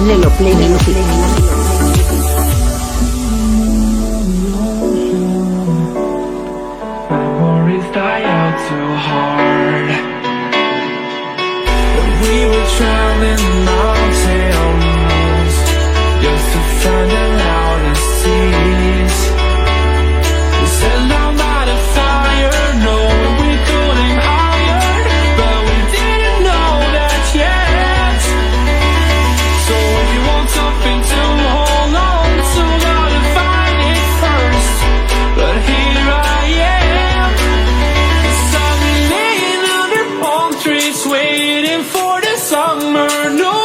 Lelo Play Music. Memories die out too hard. When we were traveling mountains just to find the loudest seas. We set down by the fire, knowing we couldn't higher, but we didn't know that yet. So if you want something to hold on to, gotta find it first. But here I am, suddenly laying under palm trees, waiting for the summer. No